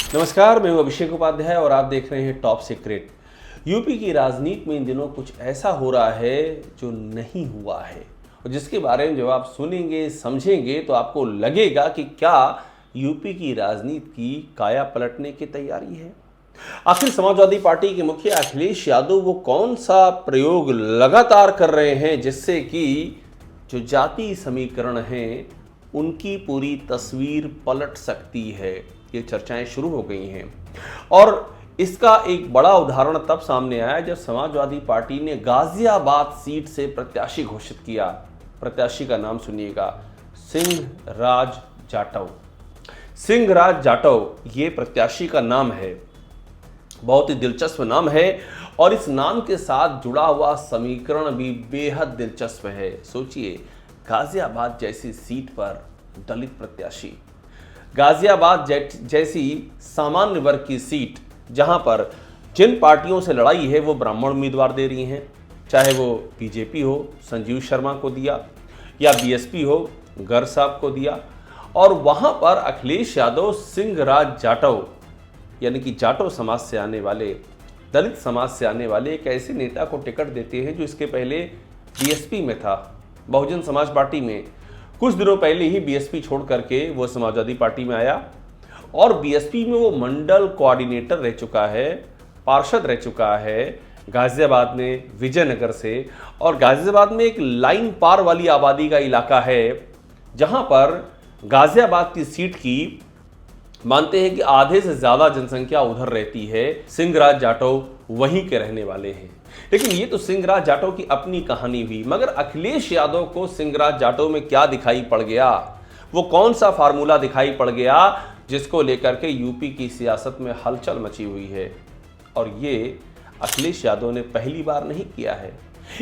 नमस्कार, मैं हूं अभिषेक उपाध्याय और आप देख रहे हैं टॉप सीक्रेट। यूपी की राजनीति में इन दिनों कुछ ऐसा हो रहा है जो नहीं हुआ है और जिसके बारे में जब आप सुनेंगे समझेंगे तो आपको लगेगा कि क्या यूपी की राजनीति की काया पलटने की तैयारी है। आखिर समाजवादी पार्टी के मुखिया अखिलेश यादव वो कौन सा प्रयोग लगातार कर रहे हैं जिससे कि जो जाति समीकरण हैं उनकी पूरी तस्वीर पलट सकती है। ये चर्चाएं शुरू हो गई हैं और इसका एक बड़ा उदाहरण तब सामने आया जब समाजवादी पार्टी ने गाजियाबाद सीट से प्रत्याशी घोषित किया। प्रत्याशी का नाम सुनिएगा, सिंहराज जाटव। सिंहराज जाटव ये प्रत्याशी का नाम है, बहुत ही दिलचस्प नाम है और इस नाम के साथ जुड़ा हुआ समीकरण भी बेहद दिलचस्प है। सोचिए, गाजियाबाद जैसी सीट पर दलित प्रत्याशी, गाजियाबाद जैसी सामान्य वर्ग की सीट जहां पर जिन पार्टियों से लड़ाई है वो ब्राह्मण उम्मीदवार दे रही हैं, चाहे वो बीजेपी हो संजीव शर्मा को दिया या बीएसपी हो गर साहब को दिया, और वहां पर अखिलेश यादव सिंहराज जाटव यानी कि जाटव समाज से आने वाले, दलित समाज से आने वाले एक ऐसे नेता को टिकट देते हैं जो इसके पहले बीएसपी में था, बहुजन समाज पार्टी में। कुछ दिनों पहले ही बीएसपी छोड़ करके वो समाजवादी पार्टी में आया और बीएसपी में वो मंडल कोऑर्डिनेटर रह चुका है, पार्षद रह चुका है गाजियाबाद में विजयनगर से। और गाजियाबाद में एक लाइन पार वाली आबादी का इलाका है जहां पर गाजियाबाद की सीट की मानते हैं कि आधे से ज्यादा जनसंख्या उधर रहती है। सिंहराज जाटव वहीं के रहने वाले हैं। लेकिन ये तो सिंहराज जाटव की अपनी कहानी हुई, मगर अखिलेश यादव को सिंहराज जाटव में क्या दिखाई पड़ गया, वो कौन सा फार्मूला दिखाई पड़ गया जिसको लेकर के यूपी की सियासत में हलचल मची हुई है। और ये अखिलेश यादव ने पहली बार नहीं किया है,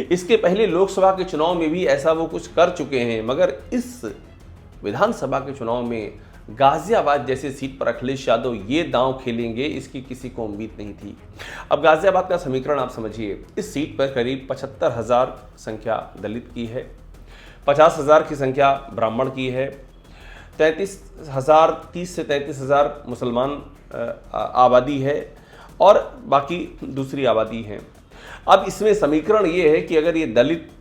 इसके पहले लोकसभा के चुनाव में भी ऐसा वो कुछ कर चुके हैं, मगर इस विधानसभा के चुनाव में गाजियाबाद जैसी सीट पर अखिलेश यादव ये दांव खेलेंगे इसकी किसी को उम्मीद नहीं थी। अब गाजियाबाद का समीकरण आप समझिए, इस सीट पर करीब 75,000 संख्या दलित की है, 50,000 की संख्या ब्राह्मण की है, 30 से 33,000 मुसलमान आबादी है और बाकी दूसरी आबादी है। अब इसमें समीकरण ये है कि अगर ये दलित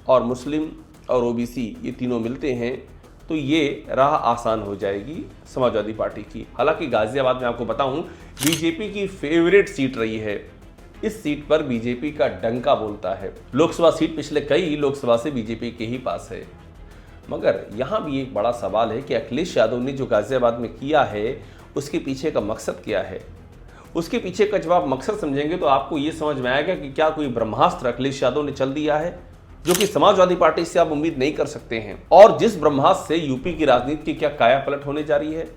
और मुस्लिम और ओबीसी ये तीनों मिलते हैं तो ये राह आसान हो जाएगी समाजवादी पार्टी की। हालांकि गाजियाबाद में आपको बताऊं बीजेपी की फेवरेट सीट रही है, इस सीट पर बीजेपी का डंका बोलता है। लोकसभा सीट पिछले कई लोकसभा से बीजेपी के ही पास है, मगर यहां भी एक बड़ा सवाल है कि अखिलेश यादव ने जो गाजियाबाद में किया है उसके पीछे का मकसद क्या है। उसके पीछे का जब आप मकसद समझेंगे तो आपको ये समझ में आएगा कि क्या कोई ब्रह्मास्त्र अखिलेश यादव ने चल दिया है जो कि समाजवादी पार्टी से आप उम्मीद नहीं कर सकते हैं, और जिस ब्रह्मास्त्र से यूपी की राजनीति की क्या काया पलट होने जा रही है।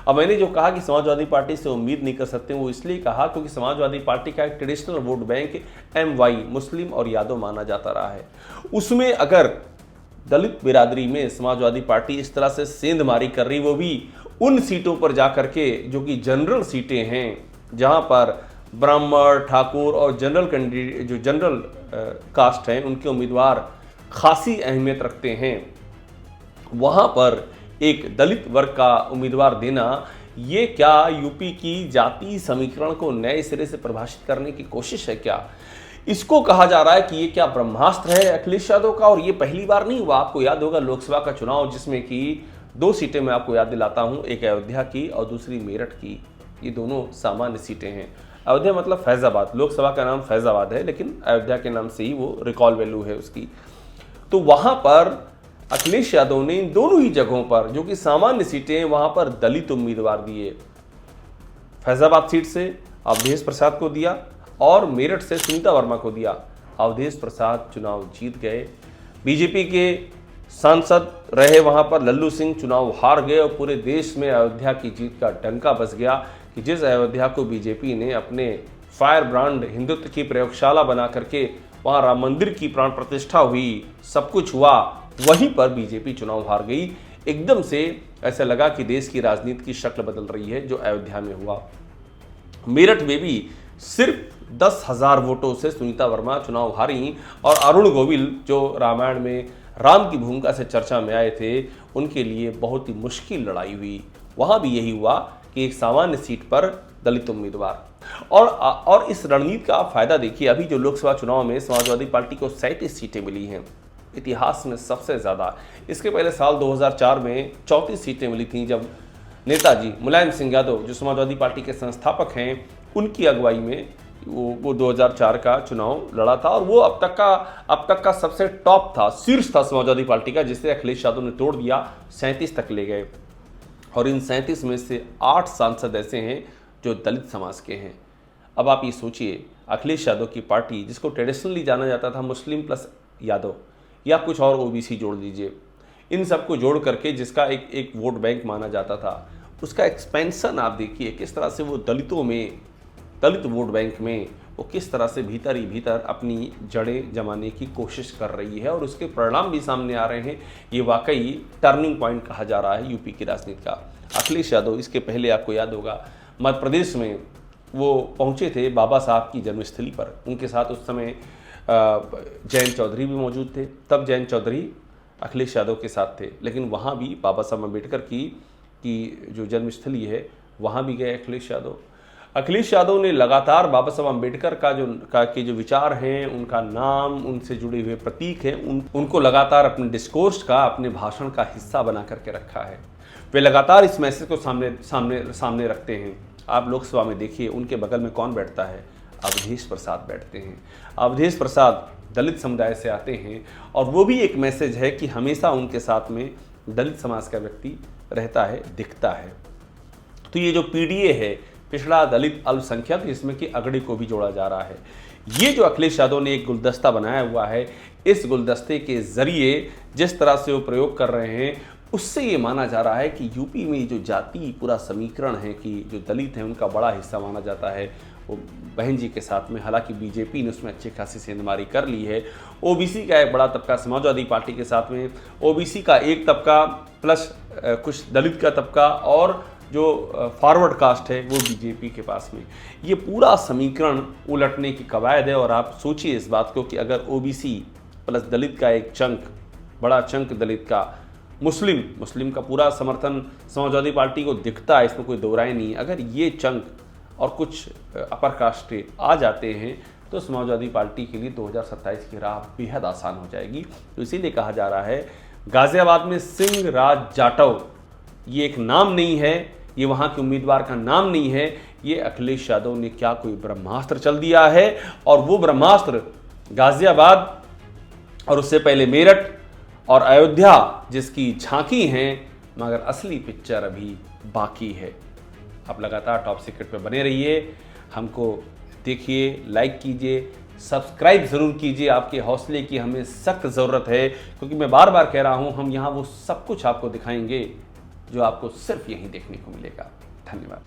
अब मैंने जो कहा कि समाजवादी पार्टी से उम्मीद नहीं कर सकते, वो इसलिए कहा क्योंकि समाजवादी पार्टी का एक ट्रेडिशनल वोट बैंक MY मुस्लिम और यादव माना जाता रहा है। उसमें अगर दलित बिरादरी में समाजवादी पार्टी इस तरह से सेंधमारी कर रही, वो भी उन सीटों पर जा करके जो कि जनरल सीटें हैं, जहां पर ब्राह्मण, ठाकुर और जनरल कैंडिडेट जो जनरल कास्ट हैं उनके उम्मीदवार खासी अहमियत रखते हैं, वहां पर एक दलित वर्ग का उम्मीदवार देना, ये क्या यूपी की जाति समीकरण को नए सिरे से परिभाषित करने की कोशिश है क्या? इसको कहा जा रहा है कि ये क्या ब्रह्मास्त्र है अखिलेश यादव का। और ये पहली बार नहीं हुआ। आपको याद होगा लोकसभा का चुनाव जिसमें कि 2 सीटें मैं आपको याद दिलाता हूं, एक अयोध्या की और दूसरी मेरठ की। ये दोनों सामान्य सीटें हैं। अयोध्या मतलब फैजाबाद, लोकसभा का नाम फैजाबाद है लेकिन अयोध्या के नाम से ही वो रिकॉल वैल्यू है उसकी। तो वहां पर अखिलेश यादव ने इन दोनों ही जगहों पर जो कि सामान्य सीटें हैं वहां पर दलित उम्मीदवार दिए। फैजाबाद सीट से अवधेश प्रसाद को दिया और मेरठ से सुनीता वर्मा को दिया। अवधेश प्रसाद चुनाव जीत गए। बीजेपी के सांसद रहे वहां पर लल्लू सिंह चुनाव हार गए और पूरे देश में अयोध्या की जीत का डंका बज गया कि जिस अयोध्या को बीजेपी ने अपने फायर ब्रांड हिंदुत्व की प्रयोगशाला बना करके वहां राम मंदिर की प्राण प्रतिष्ठा हुई, सब कुछ हुआ, वहीं पर बीजेपी चुनाव हार गई। एकदम से ऐसा लगा कि देश की राजनीति की शक्ल बदल रही है जो अयोध्या में हुआ। मेरठ में भी सिर्फ 10,000 वोटों से सुनीता वर्मा चुनाव हारी और अरुण गोविल जो रामायण में राम की भूमिका से चर्चा में आए थे, उनके लिए बहुत ही मुश्किल लड़ाई हुई। वहां भी यही हुआ कि एक सामान्य सीट पर दलित उम्मीदवार। और इस रणनीति का आप फायदा देखिए, अभी जो लोकसभा चुनाव में समाजवादी पार्टी को 37 सीटें मिली हैं, इतिहास में सबसे ज़्यादा। इसके पहले साल 2004 में 34 सीटें मिली थीं, जब नेताजी मुलायम सिंह यादव जो समाजवादी पार्टी के संस्थापक हैं, उनकी अगुवाई में वो 2004 का चुनाव लड़ा था। और वो अब तक का सबसे टॉप था, शीर्ष था समाजवादी पार्टी का, जिसे अखिलेश यादव ने तोड़ दिया, 37 तक ले गए। और इन 37 में से 8 सांसद ऐसे हैं जो दलित समाज के हैं। अब आप ये सोचिए, अखिलेश यादव की पार्टी, जिसको ट्रेडिशनली जाना जाता था मुस्लिम प्लस यादव, या कुछ और ओबीसी जोड़ लीजिए, इन सबको जोड़ करके जिसका एक वोट बैंक माना जाता था, उसका एक्सपेंशन आप देखिए किस तरह से वो दलित वोट बैंक में वो किस तरह से भीतर ही भीतर अपनी जड़ें जमाने की कोशिश कर रही है। और उसके परिणाम भी सामने आ रहे हैं। ये वाकई टर्निंग पॉइंट कहा जा रहा है यूपी की राजनीति का। अखिलेश यादव, इसके पहले आपको याद होगा मध्य प्रदेश में वो पहुंचे थे बाबा साहब की जन्मस्थली पर। उनके साथ उस समय जयंत चौधरी भी मौजूद थे। तब जयंत चौधरी अखिलेश यादव के साथ थे, लेकिन वहाँ भी बाबा साहब अम्बेडकर की जो जन्मस्थली है वहाँ भी गए अखिलेश यादव। अखिलेश यादव ने लगातार बाबा साहब अम्बेडकर के जो विचार हैं, उनका नाम, उनसे जुड़े हुए प्रतीक हैं, उनको लगातार अपने डिस्कोर्स का, अपने भाषण का हिस्सा बना करके रखा है। वे लगातार इस मैसेज को सामने रखते हैं। आप लोकसभा में देखिए, उनके बगल में कौन बैठता है? अवधेश प्रसाद बैठते हैं। अवधेश प्रसाद दलित समुदाय से आते हैं, और वो भी एक मैसेज है कि हमेशा उनके साथ में दलित समाज का व्यक्ति रहता है, दिखता है। तो ये जो पीडीए है, पिछड़ा दलित अल्पसंख्यक, जिसमें कि अगड़ी को भी जोड़ा जा रहा है, ये जो अखिलेश यादव ने एक गुलदस्ता बनाया हुआ है, इस गुलदस्ते के जरिए जिस तरह से वो प्रयोग कर रहे हैं, उससे ये माना जा रहा है कि यूपी में जो जाति पूरा समीकरण है कि जो दलित हैं उनका बड़ा हिस्सा माना जाता है, वो बहन जी के साथ में। हालांकि बीजेपी ने उसमें अच्छी खासी सेंधमारी कर ली है। ओबीसी का एक बड़ा तबका समाजवादी पार्टी के साथ में, ओबीसी का एक तबका प्लस कुछ दलित का तबका, और जो फॉरवर्ड कास्ट है वो बीजेपी के पास में। ये पूरा समीकरण उलटने की कवायद है। और आप सोचिए इस बात को कि अगर ओबीसी प्लस दलित का एक चंक, बड़ा चंक दलित का, मुस्लिम का पूरा समर्थन समाजवादी पार्टी को दिखता है, इसमें कोई दो राय नहीं। अगर ये चंक और कुछ अपर कास्ट आ जाते हैं तो समाजवादी पार्टी के लिए 2027 की राह बेहद आसान हो जाएगी। तो इसीलिए कहा जा रहा है, गाजियाबाद में सिंह राज जाटव ये एक नाम नहीं है, ये वहाँ के उम्मीदवार का नाम नहीं है। ये अखिलेश यादव ने क्या कोई ब्रह्मास्त्र चल दिया है, और वो ब्रह्मास्त्र गाजियाबाद और उससे पहले मेरठ और अयोध्या जिसकी झांकी हैं, मगर असली पिक्चर अभी बाकी है। आप लगातार टॉप सीक्रेट पे बने रहिए, हमको देखिए, लाइक कीजिए, सब्सक्राइब ज़रूर कीजिए। आपके हौसले की हमें सख्त ज़रूरत है, क्योंकि मैं बार बार कह रहा हूँ, हम यहाँ वो सब कुछ आपको दिखाएंगे जो आपको सिर्फ यहीं देखने को मिलेगा। धन्यवाद।